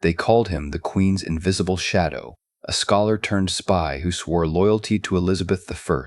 They called him the Queen's invisible shadow, a scholar turned spy who swore loyalty to Elizabeth I.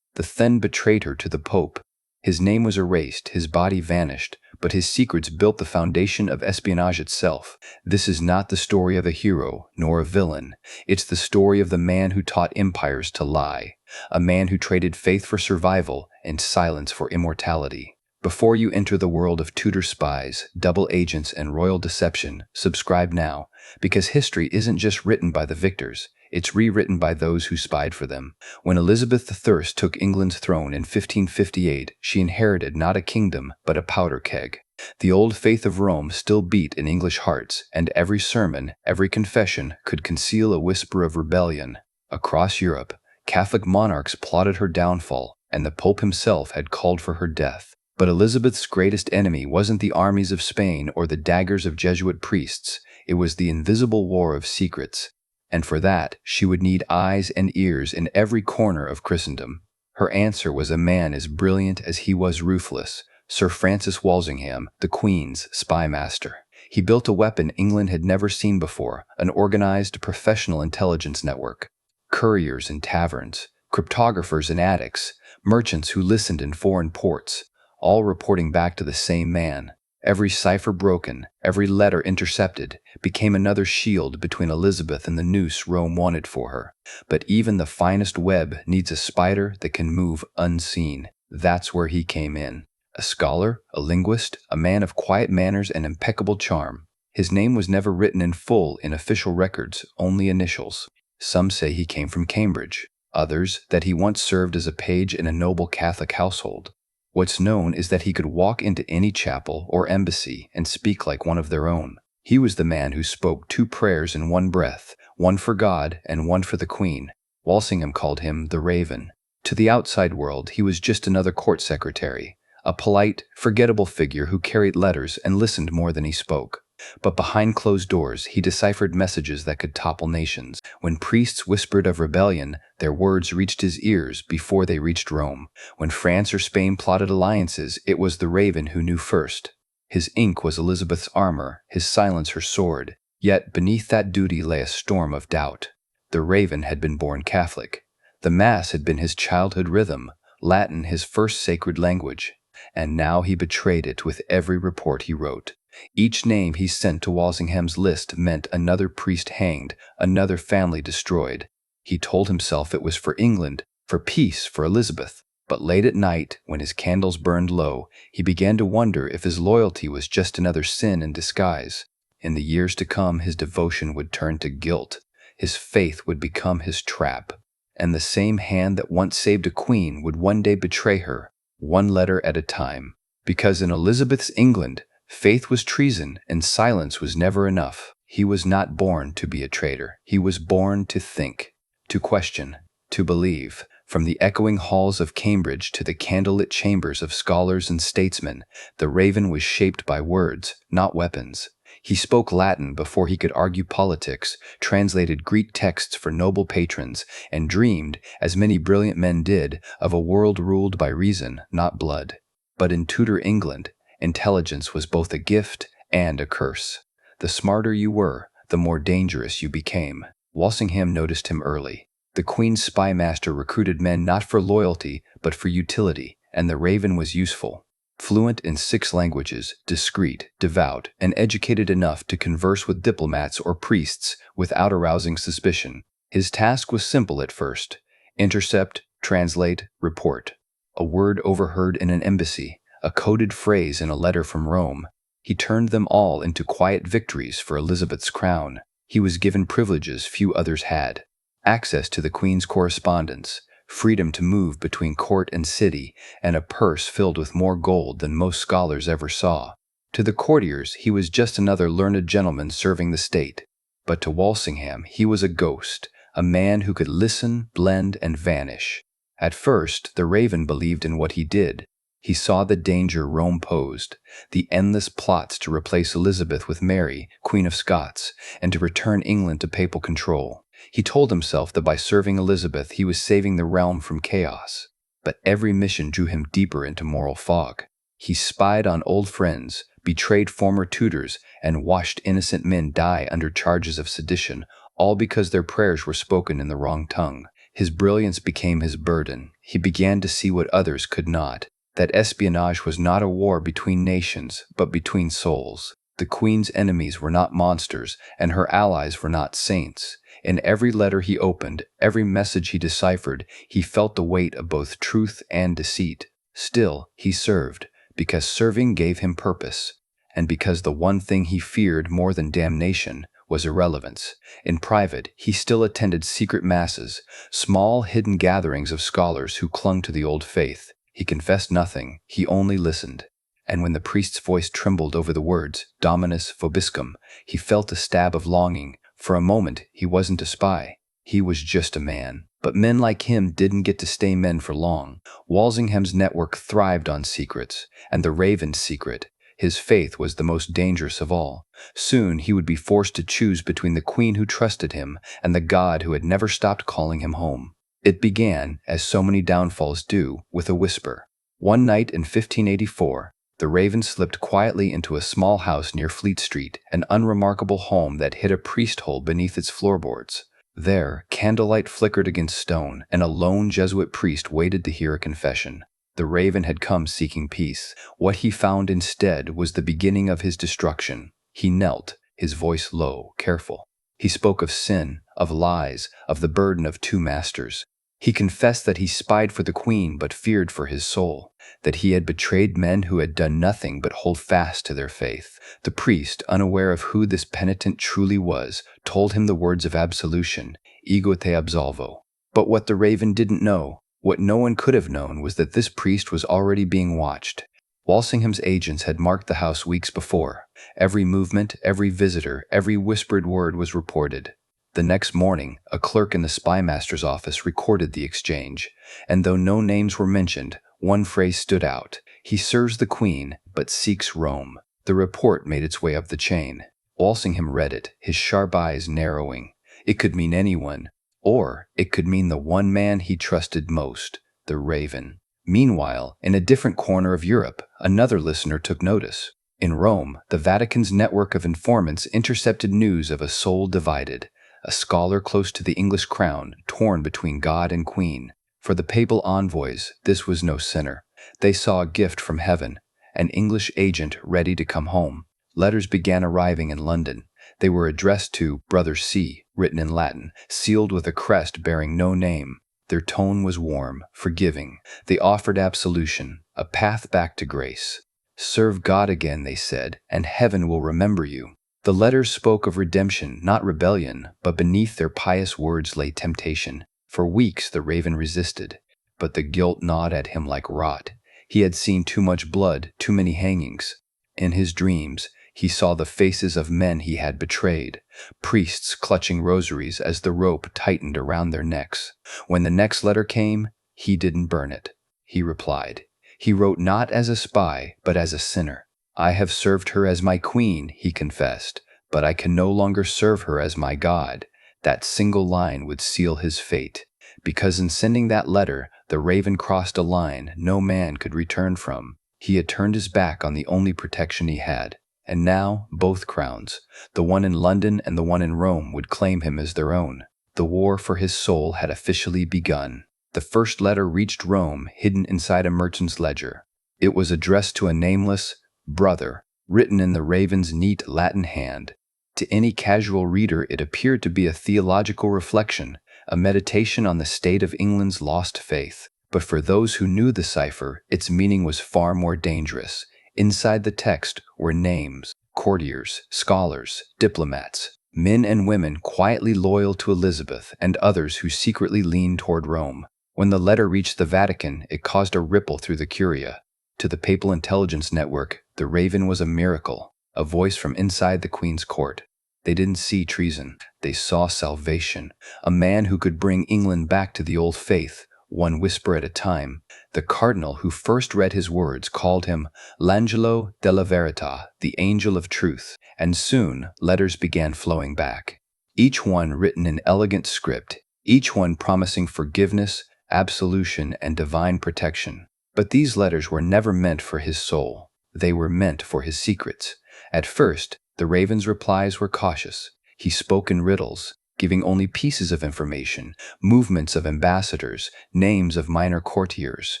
The then betrayed her to the Pope. His name was erased, his body vanished, but his secrets built the foundation of espionage itself. This is not the story of a hero, nor a villain. It's the story of the man who taught empires to lie, a man who traded faith for survival and silence for immortality. Before you enter the world of Tudor spies, double agents, and royal deception, subscribe now, because history isn't just written by the victors, it's rewritten by those who spied for them. When Elizabeth I took England's throne in 1558, she inherited not a kingdom, but a powder keg. The old faith of Rome still beat in English hearts, and every sermon, every confession could conceal a whisper of rebellion. Across Europe, Catholic monarchs plotted her downfall, and the Pope himself had called for her death. But Elizabeth's greatest enemy wasn't the armies of Spain or the daggers of Jesuit priests, it was the invisible war of secrets. And for that, she would need eyes and ears in every corner of Christendom. Her answer was a man as brilliant as he was ruthless, Sir Francis Walsingham, the Queen's spy master. He built a weapon England had never seen before, an organized professional intelligence network. Couriers in taverns, cryptographers in attics, merchants who listened in foreign ports, all reporting back to the same man. Every cipher broken, every letter intercepted, became another shield between Elizabeth and the noose Rome wanted for her. But even the finest web needs a spider that can move unseen. That's where he came in. A scholar, a linguist, a man of quiet manners and impeccable charm. His name was never written in full in official records, only initials. Some say he came from Cambridge, others that he once served as a page in a noble Catholic household. What's known is that he could walk into any chapel or embassy and speak like one of their own. He was the man who spoke 2 prayers in one breath, one for God and one for the Queen. Walsingham called him the Raven. To the outside world, he was just another court secretary, a polite, forgettable figure who carried letters and listened more than he spoke. But behind closed doors, he deciphered messages that could topple nations. When priests whispered of rebellion, their words reached his ears before they reached Rome. When France or Spain plotted alliances, it was the Raven who knew first. His ink was Elizabeth's armor, his silence her sword. Yet beneath that duty lay a storm of doubt. The Raven had been born Catholic. The Mass had been his childhood rhythm, Latin his first sacred language. And now he betrayed it with every report he wrote. Each name he sent to Walsingham's list meant another priest hanged, another family destroyed. He told himself it was for England, for peace, for Elizabeth. But late at night, when his candles burned low, he began to wonder if his loyalty was just another sin in disguise. In the years to come, his devotion would turn to guilt. His faith would become his trap. And the same hand that once saved a queen would one day betray her, one letter at a time. Because in Elizabeth's England, faith was treason and silence was never enough. He was not born to be a traitor. He was born to think, to question, to believe. From the echoing halls of Cambridge to the candlelit chambers of scholars and statesmen, the Raven was shaped by words, not weapons. He spoke Latin before he could argue politics, translated Greek texts for noble patrons, and dreamed, as many brilliant men did, of a world ruled by reason, not blood. But in Tudor England, intelligence was both a gift and a curse. The smarter you were, the more dangerous you became. Walsingham noticed him early. The Queen's spy master recruited men not for loyalty, but for utility, and the Raven was useful. Fluent in 6 languages, discreet, devout, and educated enough to converse with diplomats or priests without arousing suspicion. His task was simple at first: intercept, translate, report. A word overheard in an embassy, a coded phrase in a letter from Rome. He turned them all into quiet victories for Elizabeth's crown. He was given privileges few others had: access to the Queen's correspondence, freedom to move between court and city, and a purse filled with more gold than most scholars ever saw. To the courtiers, he was just another learned gentleman serving the state. But to Walsingham, he was a ghost, a man who could listen, blend, and vanish. At first, the Raven believed in what he did. He saw the danger Rome posed, the endless plots to replace Elizabeth with Mary, Queen of Scots, and to return England to papal control. He told himself that by serving Elizabeth he was saving the realm from chaos. But every mission drew him deeper into moral fog. He spied on old friends, betrayed former Tudors, and watched innocent men die under charges of sedition, all because their prayers were spoken in the wrong tongue. His brilliance became his burden. He began to see what others could not, that espionage was not a war between nations, but between souls. The Queen's enemies were not monsters, and her allies were not saints. In every letter he opened, every message he deciphered, he felt the weight of both truth and deceit. Still, he served, because serving gave him purpose, and because the one thing he feared more than damnation was irrelevance. In private, he still attended secret masses, small hidden gatherings of scholars who clung to the old faith. He confessed nothing, he only listened. And when the priest's voice trembled over the words, Dominus vobiscum, he felt a stab of longing. For a moment, he wasn't a spy. He was just a man. But men like him didn't get to stay men for long. Walsingham's network thrived on secrets, and the Raven's secret, his faith, was the most dangerous of all. Soon he would be forced to choose between the Queen who trusted him and the God who had never stopped calling him home. It began, as so many downfalls do, with a whisper. One night in 1584, the Raven slipped quietly into a small house near Fleet Street, an unremarkable home that hid a priest hole beneath its floorboards. There, candlelight flickered against stone, and a lone Jesuit priest waited to hear a confession. The Raven had come seeking peace. What he found instead was the beginning of his destruction. He knelt, his voice low, careful. He spoke of sin, of lies, of the burden of two masters. He confessed that he spied for the Queen but feared for his soul, that he had betrayed men who had done nothing but hold fast to their faith. The priest, unaware of who this penitent truly was, told him the words of absolution, ego te absolvo. But what the Raven didn't know, what no one could have known, was that this priest was already being watched. Walsingham's agents had marked the house weeks before. Every movement, every visitor, every whispered word was reported. The next morning, a clerk in the spymaster's office recorded the exchange, and though no names were mentioned, one phrase stood out. He serves the Queen, but seeks Rome. The report made its way up the chain. Walsingham read it, his sharp eyes narrowing. It could mean anyone, or it could mean the one man he trusted most, the Raven. Meanwhile, in a different corner of Europe, another listener took notice. In Rome, the Vatican's network of informants intercepted news of a soul divided, a scholar close to the English crown, torn between God and Queen. For the papal envoys, this was no sinner. They saw a gift from heaven, an English agent ready to come home. Letters began arriving in London. They were addressed to Brother C, written in Latin, sealed with a crest bearing no name. Their tone was warm, forgiving. They offered absolution, a path back to grace. Serve God again, they said, and heaven will remember you. The letters spoke of redemption, not rebellion, but beneath their pious words lay temptation. For weeks the Raven resisted, but the guilt gnawed at him like rot. He had seen too much blood, too many hangings. In his dreams, he saw the faces of men he had betrayed, priests clutching rosaries as the rope tightened around their necks. When the next letter came, he didn't burn it. He replied. He wrote not as a spy, but as a sinner. I have served her as my Queen, he confessed, but I can no longer serve her as my God. That single line would seal his fate, because in sending that letter, the Raven crossed a line no man could return from. He had turned his back on the only protection he had, and now both crowns, the one in London and the one in Rome, would claim him as their own. The war for his soul had officially begun. The first letter reached Rome, hidden inside a merchant's ledger. It was addressed to a nameless brother, written in the Raven's neat Latin hand. To any casual reader it appeared to be a theological reflection, a meditation on the state of England's lost faith. But for those who knew the cipher, its meaning was far more dangerous. Inside the text were names, courtiers, scholars, diplomats, men and women quietly loyal to Elizabeth, and others who secretly leaned toward Rome. When the letter reached the Vatican, it caused a ripple through the Curia. To the Papal Intelligence Network, the Raven was a miracle, a voice from inside the Queen's court. They didn't see treason, they saw salvation, a man who could bring England back to the old faith, one whisper at a time. The cardinal who first read his words called him l'angelo della verità, the angel of truth, and soon letters began flowing back. Each one written in elegant script, each one promising forgiveness, absolution, and divine protection. But these letters were never meant for his soul. They were meant for his secrets. At first, the Raven's replies were cautious. He spoke in riddles, giving only pieces of information, movements of ambassadors, names of minor courtiers,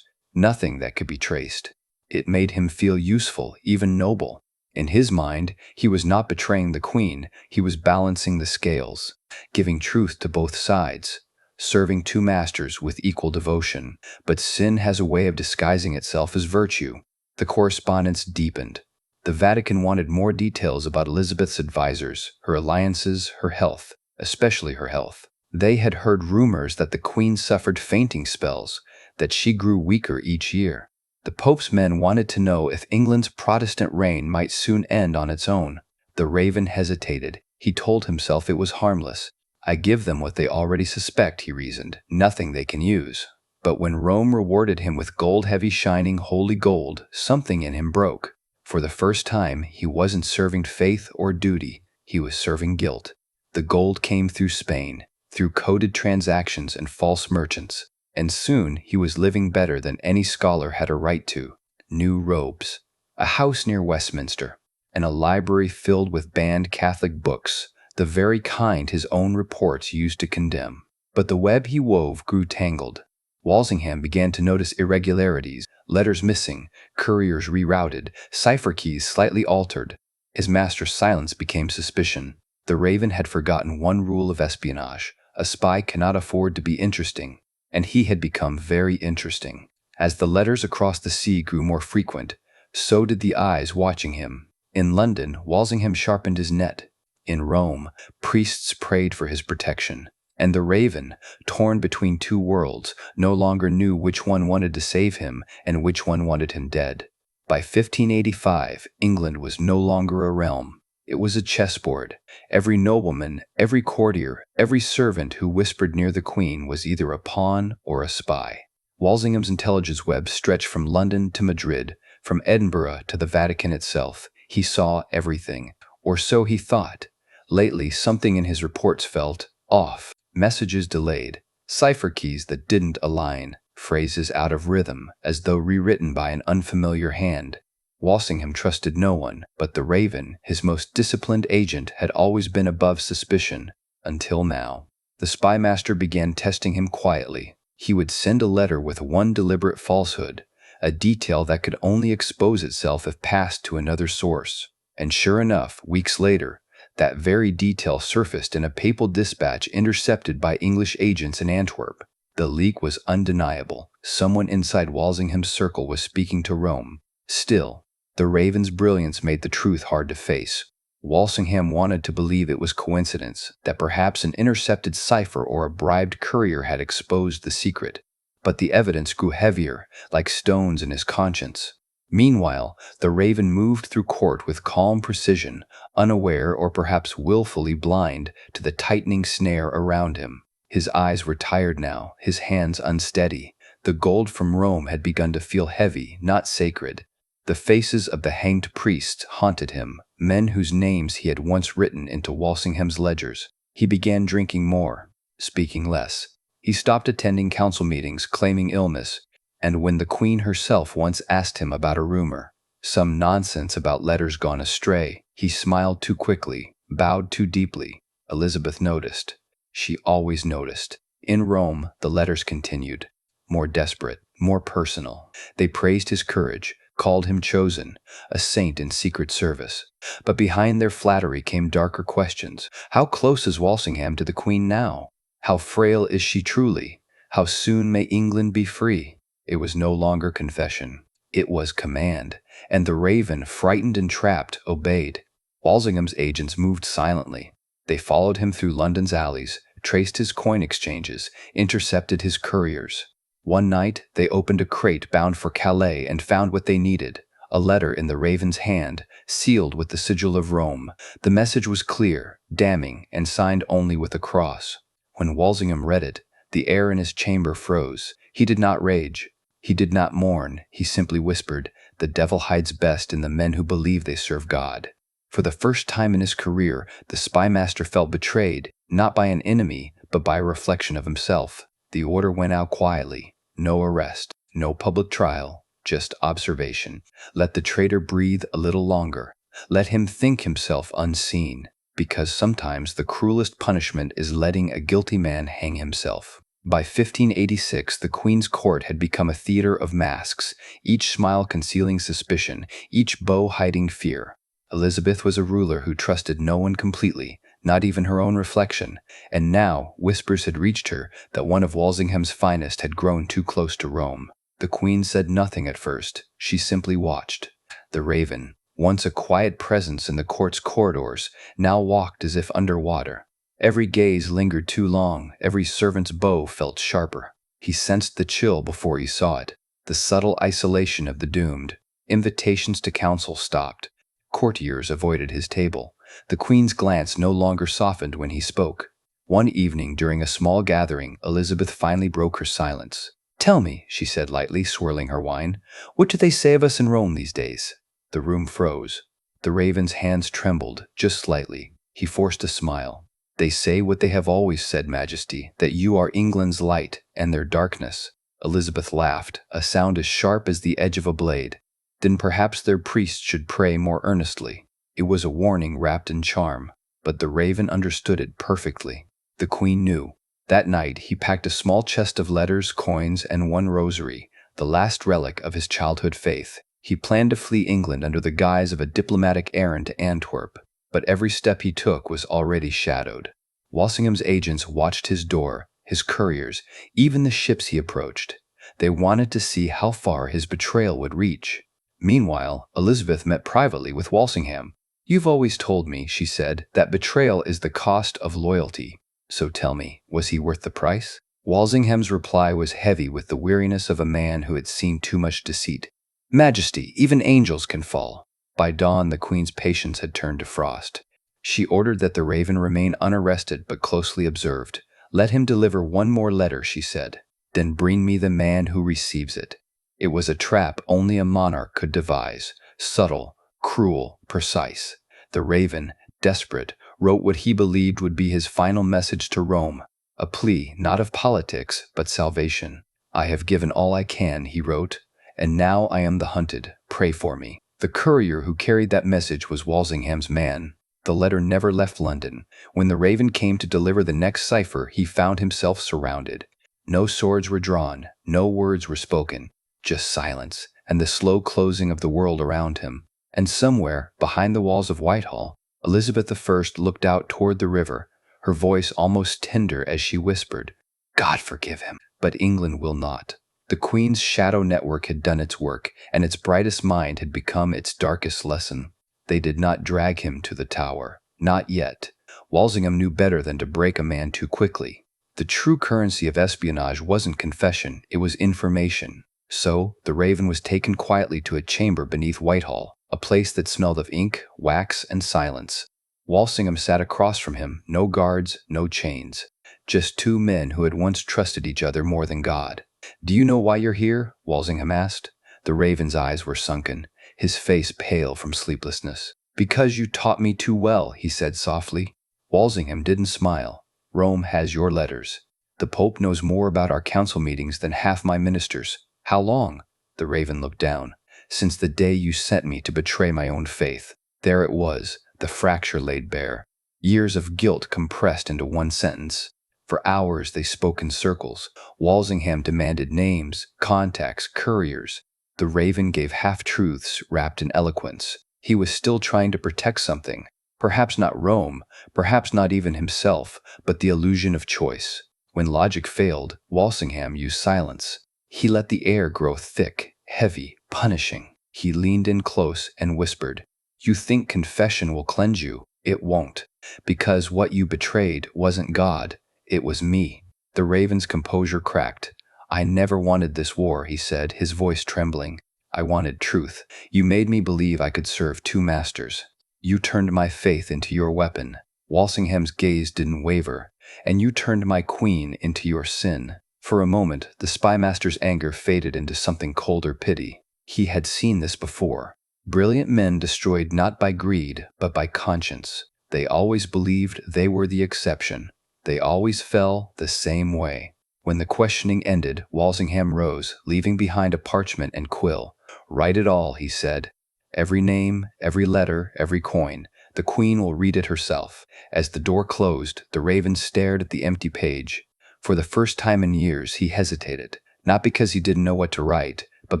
nothing that could be traced. It made him feel useful, even noble. In his mind, he was not betraying the queen, he was balancing the scales, giving truth to both sides, serving two masters with equal devotion. But sin has a way of disguising itself as virtue. The correspondence deepened. The Vatican wanted more details about Elizabeth's advisors, her alliances, her health, especially her health. They had heard rumors that the queen suffered fainting spells, that she grew weaker each year. The Pope's men wanted to know if England's Protestant reign might soon end on its own. The Raven hesitated. He told himself it was harmless. I give them what they already suspect, he reasoned, nothing they can use. But when Rome rewarded him with gold-heavy shining holy gold, something in him broke. For the first time, he wasn't serving faith or duty, he was serving guilt. The gold came through Spain, through coded transactions and false merchants. And soon he was living better than any scholar had a right to. New robes, a house near Westminster, and a library filled with banned Catholic books, the very kind his own reports used to condemn. But the web he wove grew tangled. Walsingham began to notice irregularities, letters missing, couriers rerouted, cipher keys slightly altered. His master's silence became suspicion. The Raven had forgotten one rule of espionage: a spy cannot afford to be interesting. And he had become very interesting. As the letters across the sea grew more frequent, so did the eyes watching him. In London, Walsingham sharpened his net. In Rome, priests prayed for his protection. And the Raven, torn between two worlds, no longer knew which one wanted to save him and which one wanted him dead. By 1585, England was no longer a realm. It was a chessboard. Every nobleman, every courtier, every servant who whispered near the queen was either a pawn or a spy. Walsingham's intelligence web stretched from London to Madrid, from Edinburgh to the Vatican itself. He saw everything, or so he thought. Lately, something in his reports felt off. Messages delayed, cipher keys that didn't align, phrases out of rhythm, as though rewritten by an unfamiliar hand. Walsingham trusted no one, but the Raven, his most disciplined agent, had always been above suspicion, until now. The spymaster began testing him quietly. He would send a letter with one deliberate falsehood, a detail that could only expose itself if passed to another source. And sure enough, weeks later, that very detail surfaced in a papal dispatch intercepted by English agents in Antwerp. The leak was undeniable. Someone inside Walsingham's circle was speaking to Rome. Still, the Raven's brilliance made the truth hard to face. Walsingham wanted to believe it was coincidence, that perhaps an intercepted cipher or a bribed courier had exposed the secret. But the evidence grew heavier, like stones in his conscience. Meanwhile, the Raven moved through court with calm precision, unaware or perhaps willfully blind to the tightening snare around him. His eyes were tired now, his hands unsteady. The gold from Rome had begun to feel heavy, not sacred. The faces of the hanged priests haunted him, men whose names he had once written into Walsingham's ledgers. He began drinking more, speaking less. He stopped attending council meetings, claiming illness, and when the queen herself once asked him about a rumor, some nonsense about letters gone astray, he smiled too quickly, bowed too deeply. Elizabeth noticed. She always noticed. In Rome, the letters continued, more desperate, more personal. They praised his courage, called him chosen, a saint in secret service. But behind their flattery came darker questions. How close is Walsingham to the queen now? How frail is she truly? How soon may England be free? It was no longer confession. It was command, and the Raven, frightened and trapped, obeyed. Walsingham's agents moved silently. They followed him through London's alleys, traced his coin exchanges, intercepted his couriers. One night, they opened a crate bound for Calais and found what they needed, a letter in the Raven's hand, sealed with the sigil of Rome. The message was clear, damning, and signed only with a cross. When Walsingham read it, the air in his chamber froze. He did not rage. He did not mourn. He simply whispered, "The devil hides best in the men who believe they serve God." For the first time in his career, the spymaster felt betrayed, not by an enemy, but by a reflection of himself. The order went out quietly. No arrest, no public trial, just observation. Let the traitor breathe a little longer. Let him think himself unseen, because sometimes the cruelest punishment is letting a guilty man hang himself. By 1586, the Queen's court had become a theater of masks, each smile concealing suspicion, each bow hiding fear. Elizabeth was a ruler who trusted no one completely, not even her own reflection, and now whispers had reached her that one of Walsingham's finest had grown too close to Rome. The Queen said nothing at first. She simply watched. The Raven, once a quiet presence in the court's corridors, now walked as if underwater. Every gaze lingered too long, every servant's bow felt sharper. He sensed the chill before he saw it, the subtle isolation of the doomed. Invitations to council stopped. Courtiers avoided his table. The Queen's glance no longer softened when he spoke. One evening during a small gathering, Elizabeth finally broke her silence. "Tell me," she said lightly, swirling her wine, "what do they say of us in Rome these days?" The room froze. The Raven's hands trembled, just slightly. He forced a smile. "They say what they have always said, Majesty, that you are England's light and their darkness." Elizabeth laughed, a sound as sharp as the edge of a blade. "Then perhaps their priests should pray more earnestly." It was a warning wrapped in charm, but the Raven understood it perfectly. The Queen knew. That night, he packed a small chest of letters, coins, and one rosary, the last relic of his childhood faith. He planned to flee England under the guise of a diplomatic errand to Antwerp, but every step he took was already shadowed. Walsingham's agents watched his door, his couriers, even the ships he approached. They wanted to see how far his betrayal would reach. Meanwhile, Elizabeth met privately with Walsingham. "You've always told me," she said, "that betrayal is the cost of loyalty. So tell me, was he worth the price?" Walsingham's reply was heavy with the weariness of a man who had seen too much deceit. "Majesty, even angels can fall." By dawn, the Queen's patience had turned to frost. She ordered that the Raven remain unarrested but closely observed. "Let him deliver one more letter," she said. "Then bring me the man who receives it." It was a trap only a monarch could devise, subtle, cruel, precise. The Raven, desperate, wrote what he believed would be his final message to Rome, a plea not of politics but salvation. "I have given all I can," he wrote, "and now I am the hunted. Pray for me." The courier who carried that message was Walsingham's man. The letter never left London. When the Raven came to deliver the next cipher, he found himself surrounded. No swords were drawn, no words were spoken, just silence and the slow closing of the world around him. And somewhere, behind the walls of Whitehall, Elizabeth I looked out toward the river, her voice almost tender as she whispered, "God forgive him, but England will not." The Queen's shadow network had done its work, and its brightest mind had become its darkest lesson. They did not drag him to the tower. Not yet. Walsingham knew better than to break a man too quickly. The true currency of espionage wasn't confession, it was information. So, the Raven was taken quietly to a chamber beneath Whitehall, a place that smelled of ink, wax, and silence. Walsingham sat across from him, no guards, no chains. Just two men who had once trusted each other more than God. "Do you know why you're here?" Walsingham asked. The Raven's eyes were sunken, his face pale from sleeplessness. "Because you taught me too well," he said softly. Walsingham didn't smile. "Rome has your letters. The Pope knows more about our council meetings than half my ministers." "How long?" The Raven looked down. "Since the day you sent me to betray my own faith." There it was, the fracture laid bare. Years of guilt compressed into one sentence. For hours they spoke in circles. Walsingham demanded names, contacts, couriers. The Raven gave half-truths wrapped in eloquence. He was still trying to protect something. Perhaps not Rome, perhaps not even himself, but the illusion of choice. When logic failed, Walsingham used silence. He let the air grow thick, heavy, punishing. He leaned in close and whispered, "You think confession will cleanse you? It won't. Because what you betrayed wasn't God, it was me." The Raven's composure cracked. "I never wanted this war," he said, his voice trembling. "I wanted truth. You made me believe I could serve two masters. You turned my faith into your weapon." Walsingham's gaze didn't waver. "And you turned my queen into your sin." For a moment, the spymaster's anger faded into something colder pity. He had seen this before. Brilliant men destroyed not by greed, but by conscience. They always believed they were the exception. They always fell the same way. When the questioning ended, Walsingham rose, leaving behind a parchment and quill. "Write it all," he said. "Every name, every letter, every coin. The queen will read it herself." As the door closed, the raven stared at the empty page. For the first time in years, he hesitated, not because he didn't know what to write, but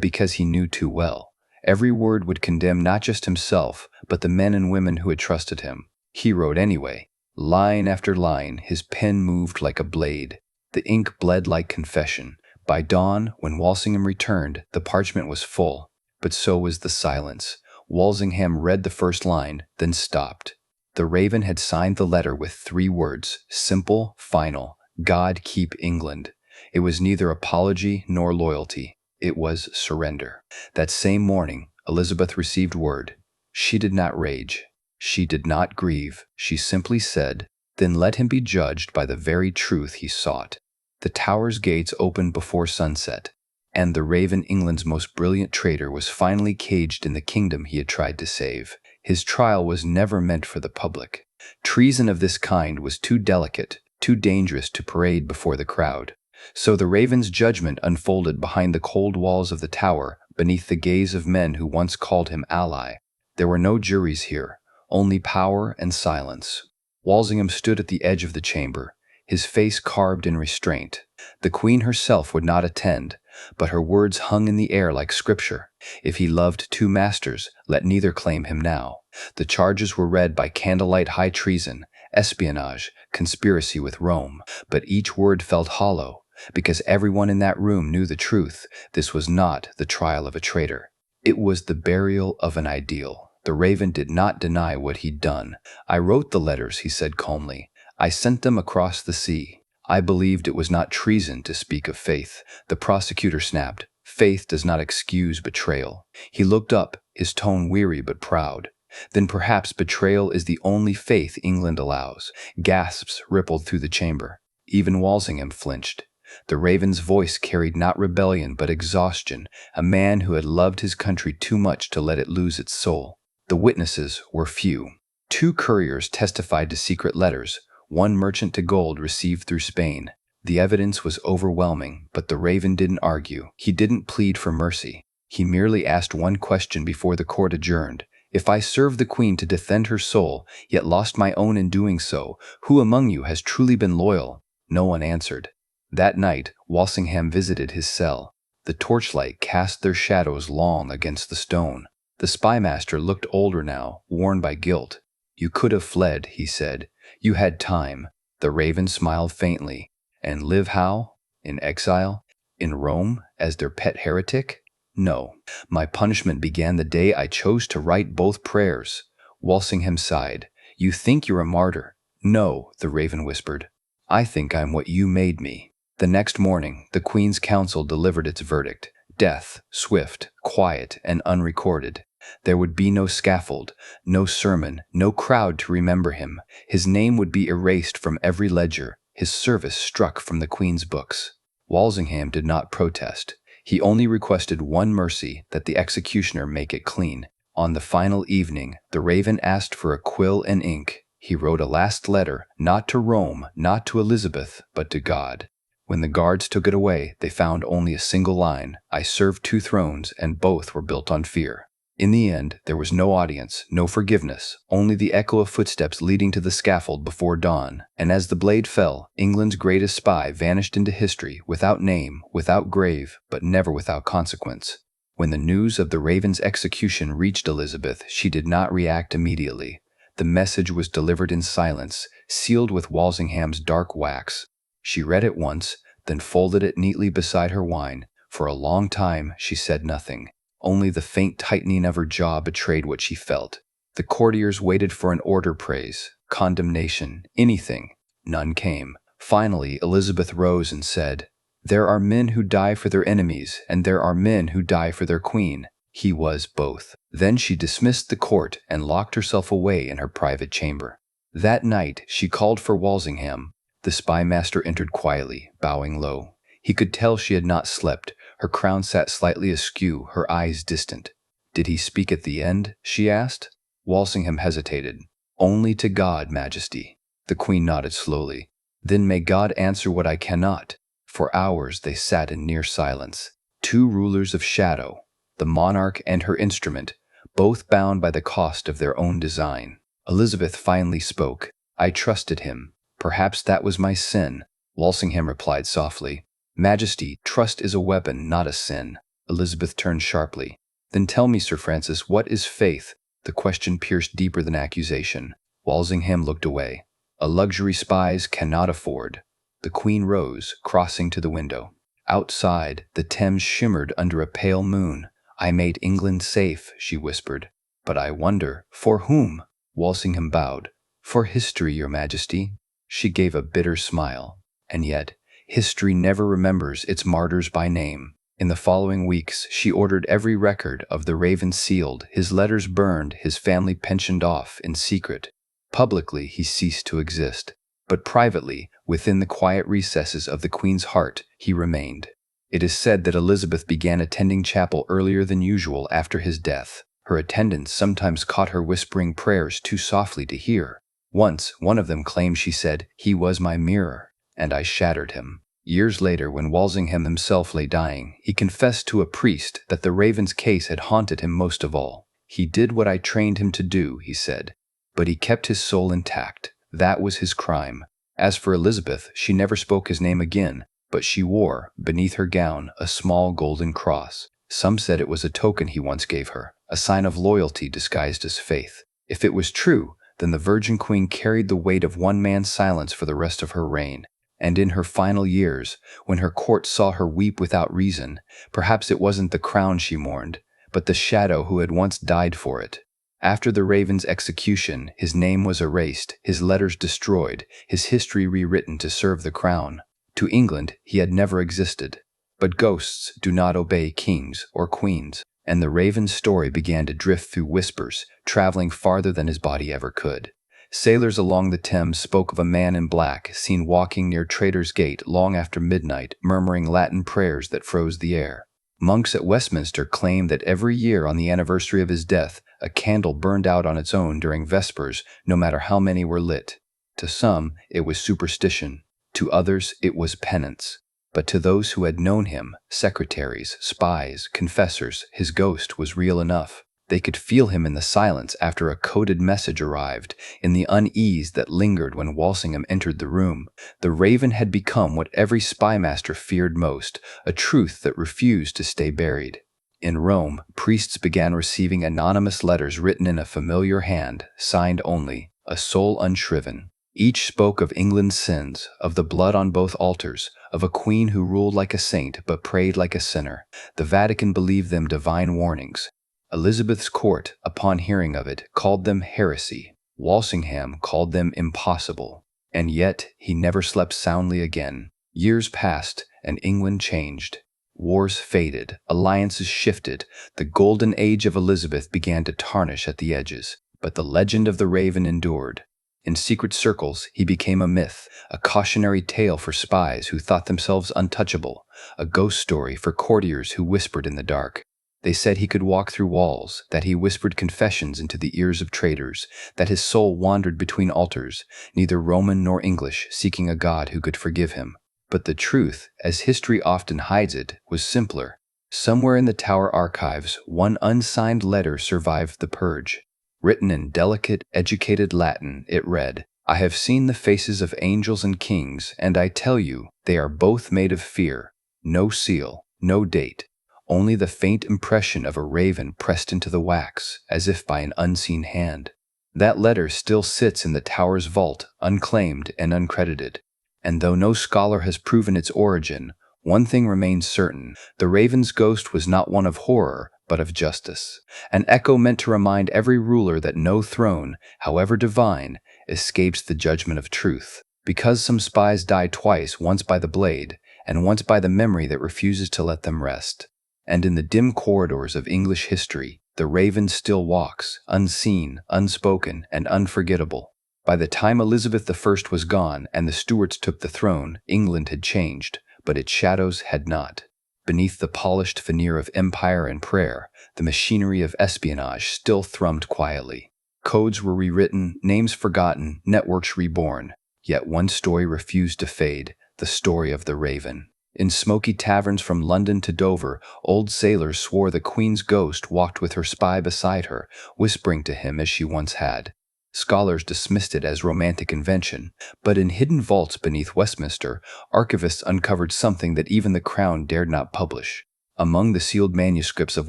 because he knew too well. Every word would condemn not just himself, but the men and women who had trusted him. He wrote anyway. Line after line, his pen moved like a blade. The ink bled like confession. By dawn, when Walsingham returned, the parchment was full, but so was the silence. Walsingham read the first line, then stopped. The raven had signed the letter with 3 words, simple, final: God keep England. It was neither apology nor loyalty. It was surrender. That same morning, Elizabeth received word. She did not rage. She did not grieve. She simply said, "Then let him be judged by the very truth he sought." The Tower's gates opened before sunset, and the raven, England's most brilliant traitor, was finally caged in the kingdom he had tried to save. His trial was never meant for the public. Treason of this kind was too delicate, too dangerous to parade before the crowd. So the raven's judgment unfolded behind the cold walls of the Tower, beneath the gaze of men who once called him ally. There were no juries here, only power and silence. Walsingham stood at the edge of the chamber, his face carved in restraint. The queen herself would not attend, but her words hung in the air like scripture. If he loved 2 masters, let neither claim him now. The charges were read by candlelight: high treason, espionage, conspiracy with Rome. But each word felt hollow, because everyone in that room knew the truth. This was not the trial of a traitor. It was the burial of an ideal. The raven did not deny what he'd done. "I wrote the letters," he said calmly. "I sent them across the sea. I believed it was not treason to speak of faith." The prosecutor snapped. "Faith does not excuse betrayal." He looked up, his tone weary but proud. "Then perhaps betrayal is the only faith England allows." Gasps rippled through the chamber. Even Walsingham flinched. The raven's voice carried not rebellion but exhaustion, a man who had loved his country too much to let it lose its soul. The witnesses were few. 2 couriers testified to secret letters, 1 merchant to gold received through Spain. The evidence was overwhelming, but the raven didn't argue. He didn't plead for mercy. He merely asked one question before the court adjourned. "If I served the queen to defend her soul, yet lost my own in doing so, who among you has truly been loyal?" No one answered. That night, Walsingham visited his cell. The torchlight cast their shadows long against the stone. The spymaster looked older now, worn by guilt. "You could have fled," he said. "You had time." The raven smiled faintly. "And live how? In exile? In Rome, as their pet heretic? No. My punishment began the day I chose to write both prayers." Walsingham sighed. "You think you're a martyr." "No," the raven whispered. "I think I'm what you made me." The next morning, the Queen's Council delivered its verdict. Death, swift, quiet, and unrecorded. There would be no scaffold, no sermon, no crowd to remember him. His name would be erased from every ledger, his service struck from the Queen's books. Walsingham did not protest. He only requested one mercy, that the executioner make it clean. On the final evening, the raven asked for a quill and ink. He wrote a last letter, not to Rome, not to Elizabeth, but to God. When the guards took it away, they found only a single line: "I served 2 thrones, and both were built on fear." In the end, there was no audience, no forgiveness, only the echo of footsteps leading to the scaffold before dawn. And as the blade fell, England's greatest spy vanished into history, without name, without grave, but never without consequence. When the news of the raven's execution reached Elizabeth, she did not react immediately. The message was delivered in silence, sealed with Walsingham's dark wax. She read it once, then folded it neatly beside her wine. For a long time, she said nothing. Only the faint tightening of her jaw betrayed what she felt. The courtiers waited for an order: praise, condemnation, anything. None came. Finally, Elizabeth rose and said, "There are men who die for their enemies, and there are men who die for their queen." He was both. Then she dismissed the court and locked herself away in her private chamber. That night, she called for Walsingham. The spymaster entered quietly, bowing low. He could tell she had not slept. Her crown sat slightly askew, her eyes distant. "Did he speak at the end?" she asked. Walsingham hesitated. "Only to God, Majesty." The Queen nodded slowly. "Then may God answer what I cannot." For hours they sat in near silence. 2 rulers of shadow. the monarch and her instrument, both bound by the cost of their own design. Elizabeth finally spoke. "I trusted him. Perhaps that was my sin," Walsingham replied softly. "Majesty, trust is a weapon, not a sin." Elizabeth turned sharply. "Then tell me, Sir Francis, what is faith?" The question pierced deeper than accusation. Walsingham looked away. "A luxury spies cannot afford." The Queen rose, crossing to the window. Outside, the Thames shimmered under a pale moon. "I made England safe," she whispered. "But I wonder, for whom?" Walsingham bowed. "For history, Your Majesty." She gave a bitter smile. And yet, history never remembers its martyrs by name. In the following weeks, she ordered every record of the Raven sealed, his letters burned, his family pensioned off in secret. Publicly, he ceased to exist. But privately, within the quiet recesses of the Queen's heart, he remained. It is said that Elizabeth began attending chapel earlier than usual after his death. Her attendants sometimes caught her whispering prayers too softly to hear. Once, one of them claimed she said, "He was my mirror, and I shattered him." Years later, when Walsingham himself lay dying, he confessed to a priest that the Raven's case had haunted him most of all. "He did what I trained him to do," he said, "but he kept his soul intact. That was his crime." As for Elizabeth, she never spoke his name again, but she wore, beneath her gown, a small golden cross. Some said it was a token he once gave her, a sign of loyalty disguised as faith. If it was true, then the Virgin Queen carried the weight of one man's silence for the rest of her reign. And in her final years, when her court saw her weep without reason, perhaps it wasn't the crown she mourned, but the shadow who had once died for it. After the Raven's execution, his name was erased, his letters destroyed, his history rewritten to serve the crown. To England, he had never existed. But ghosts do not obey kings or queens, and the Raven's story began to drift through whispers, traveling farther than his body ever could. Sailors along the Thames spoke of a man in black seen walking near Traitor's Gate long after midnight, murmuring Latin prayers that froze the air. Monks at Westminster claimed that every year on the anniversary of his death, a candle burned out on its own during Vespers, no matter how many were lit. To some, it was superstition. To others, it was penance. But to those who had known him, secretaries, spies, confessors, his ghost was real enough. They could feel him in the silence after a coded message arrived, in the unease that lingered when Walsingham entered the room. The Raven had become what every spymaster feared most, a truth that refused to stay buried. In Rome, priests began receiving anonymous letters written in a familiar hand, signed only, a soul unshriven. Each spoke of England's sins, of the blood on both altars, of a queen who ruled like a saint but prayed like a sinner. The Vatican believed them divine warnings. Elizabeth's court, upon hearing of it, called them heresy. Walsingham called them impossible. And yet, he never slept soundly again. Years passed, and England changed. Wars faded, alliances shifted, the golden age of Elizabeth began to tarnish at the edges. But the legend of the Raven endured. In secret circles, he became a myth, a cautionary tale for spies who thought themselves untouchable, a ghost story for courtiers who whispered in the dark. They said he could walk through walls, that he whispered confessions into the ears of traitors, that his soul wandered between altars, neither Roman nor English, seeking a God who could forgive him. But the truth, as history often hides it, was simpler. Somewhere in the Tower archives, one unsigned letter survived the purge. Written in delicate, educated Latin, it read, "I have seen the faces of angels and kings, and I tell you, they are both made of fear. No seal, no date. Only the faint impression of a raven pressed into the wax, as if by an unseen hand." That letter still sits in the Tower's vault, unclaimed and uncredited. And though no scholar has proven its origin, one thing remains certain: the Raven's ghost was not one of horror, but of justice. An echo meant to remind every ruler that no throne, however divine, escapes the judgment of truth. Because some spies die twice, once by the blade, and once by the memory that refuses to let them rest. And in the dim corridors of English history, the Raven still walks, unseen, unspoken, and unforgettable. By the time Elizabeth I was gone and the Stuarts took the throne, England had changed, but its shadows had not. Beneath the polished veneer of empire and prayer, the machinery of espionage still thrummed quietly. Codes were rewritten, names forgotten, networks reborn. Yet one story refused to fade, the story of the Raven. In smoky taverns from London to Dover, old sailors swore the Queen's ghost walked with her spy beside her, whispering to him as she once had. Scholars dismissed it as romantic invention, but in hidden vaults beneath Westminster, archivists uncovered something that even the Crown dared not publish. Among the sealed manuscripts of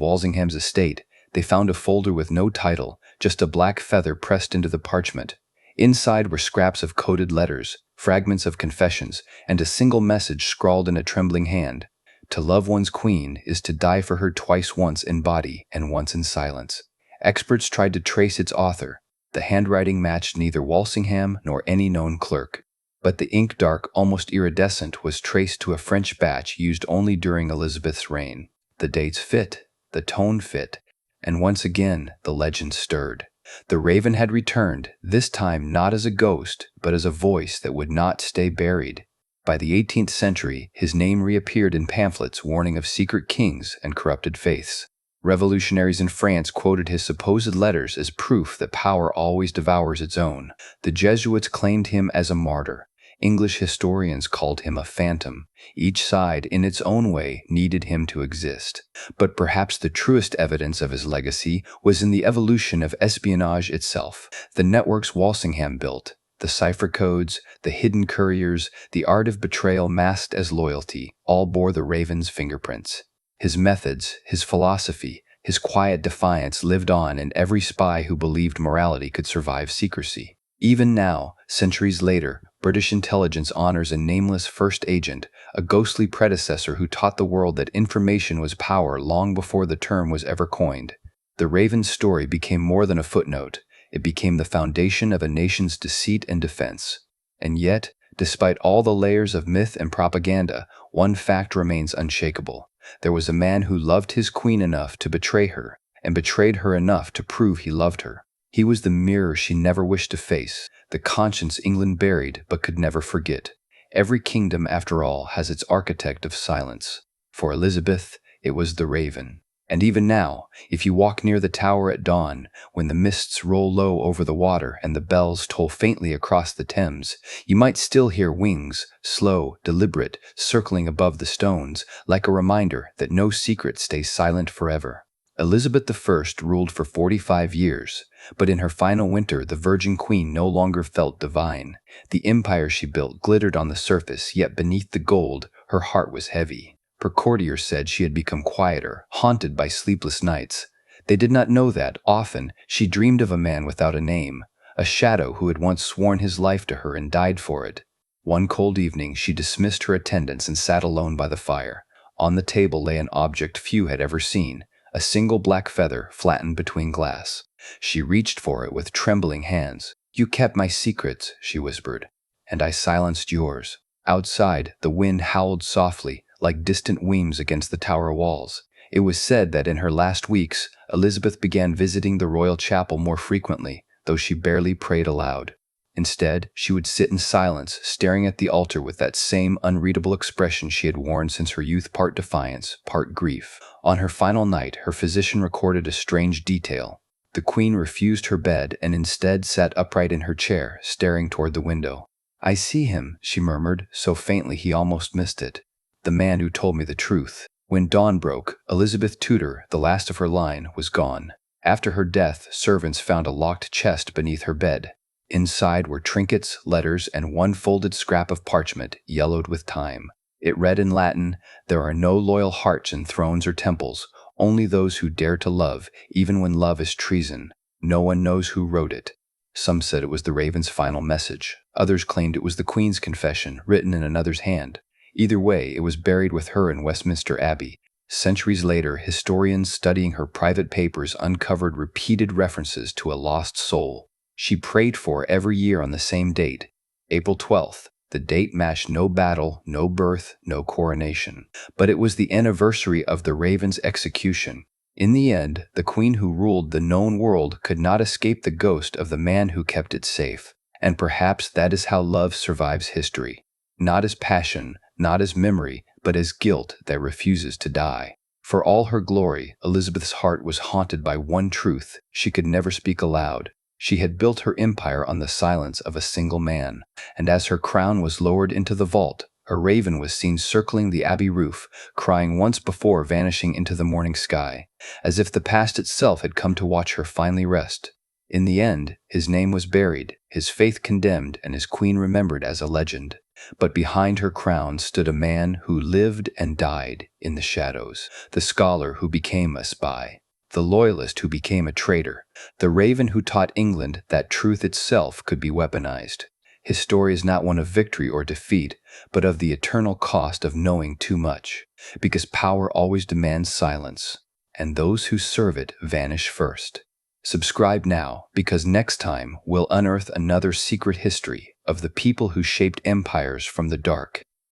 Walsingham's estate, they found a folder with no title, just a black feather pressed into the parchment. Inside were scraps of coded letters, fragments of confessions, and a single message scrawled in a trembling hand. To love one's queen is to die for her twice, once in body and once in silence. Experts tried to trace its author. The handwriting matched neither Walsingham nor any known clerk. But the ink, dark, almost iridescent, was traced to a French batch used only during Elizabeth's reign. The dates fit, the tone fit, and once again the legend stirred. The Raven had returned, this time not as a ghost, but as a voice that would not stay buried. By the 18th century, his name reappeared in pamphlets warning of secret kings and corrupted faiths. Revolutionaries in France quoted his supposed letters as proof that power always devours its own. The Jesuits claimed him as a martyr. English historians called him a phantom. Each side, in its own way, needed him to exist. But perhaps the truest evidence of his legacy was in the evolution of espionage itself. The networks Walsingham built, the cipher codes, the hidden couriers, the art of betrayal masked as loyalty, all bore the Raven's fingerprints. His methods, his philosophy, his quiet defiance lived on in every spy who believed morality could survive secrecy. Even now, centuries later, British intelligence honors a nameless first agent, a ghostly predecessor who taught the world that information was power long before the term was ever coined. The Raven's story became more than a footnote. It became the foundation of a nation's deceit and defense. And yet, despite all the layers of myth and propaganda, one fact remains unshakable. There was a man who loved his queen enough to betray her, and betrayed her enough to prove he loved her. He was the mirror she never wished to face, the conscience England buried but could never forget. Every kingdom, after all, has its architect of silence. For Elizabeth, it was the Raven. And even now, if you walk near the tower at dawn, when the mists roll low over the water and the bells toll faintly across the Thames, you might still hear wings, slow, deliberate, circling above the stones, like a reminder that no secret stays silent forever. Elizabeth I ruled for 45 years, but in her final winter the Virgin Queen no longer felt divine. The empire she built glittered on the surface, yet beneath the gold, her heart was heavy. Her courtiers said she had become quieter, haunted by sleepless nights. They did not know that, often, she dreamed of a man without a name, a shadow who had once sworn his life to her and died for it. One cold evening she dismissed her attendants and sat alone by the fire. On the table lay an object few had ever seen, a single black feather flattened between glass. She reached for it with trembling hands. "You kept my secrets," she whispered, "and I silenced yours." Outside, the wind howled softly, like distant wings against the tower walls. It was said that in her last weeks, Elizabeth began visiting the royal chapel more frequently, though she barely prayed aloud. Instead, she would sit in silence, staring at the altar with that same unreadable expression she had worn since her youth, part defiance, part grief. On her final night, her physician recorded a strange detail. The Queen refused her bed and instead sat upright in her chair, staring toward the window. "I see him," she murmured, so faintly he almost missed it. "The man who told me the truth." When dawn broke, Elizabeth Tudor, the last of her line, was gone. After her death, servants found a locked chest beneath her bed. Inside were trinkets, letters, and one folded scrap of parchment, yellowed with time. It read in Latin, "There are no loyal hearts in thrones or temples, only those who dare to love, even when love is treason. No one knows who wrote it." Some said it was the Raven's final message. Others claimed it was the Queen's confession, written in another's hand. Either way, it was buried with her in Westminster Abbey. Centuries later, historians studying her private papers uncovered repeated references to a lost soul. She prayed for every year on the same date, April 12th. The date matched no battle, no birth, no coronation. But it was the anniversary of the Raven's execution. In the end, the Queen who ruled the known world could not escape the ghost of the man who kept it safe. And perhaps that is how love survives history. Not as passion, not as memory, but as guilt that refuses to die. For all her glory, Elizabeth's heart was haunted by one truth she could never speak aloud. She had built her empire on the silence of a single man, and as her crown was lowered into the vault, A raven was seen circling the abbey roof, crying once before vanishing into the morning sky, as if the past itself had come to watch her finally rest. In the end, his name was buried, his faith condemned, and his queen remembered as a legend. But behind her crown stood a man who lived and died in the shadows, the scholar who became a spy, the loyalist who became a traitor, the raven who taught England that truth itself could be weaponized. His story is not one of victory or defeat, but of the eternal cost of knowing too much, because power always demands silence, and those who serve it vanish first. Subscribe now, because next time we'll unearth another secret history of the people who shaped empires from the dark.